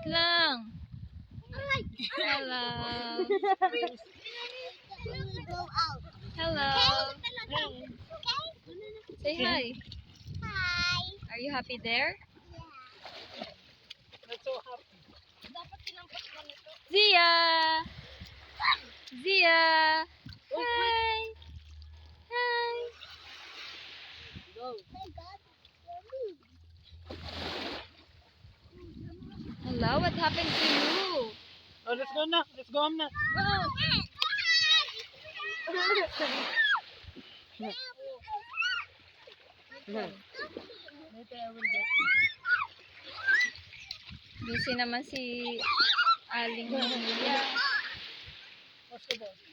lang. Hello. Hello. Say hi. Hi. Are you happy there? Not so happy. Zia! Zia! Hi! Hi! Go. Hello, what happened to you? Oh, let's go na. Let's go home na. Later I will get you. Busy naman si Aling Mia. What's the ball?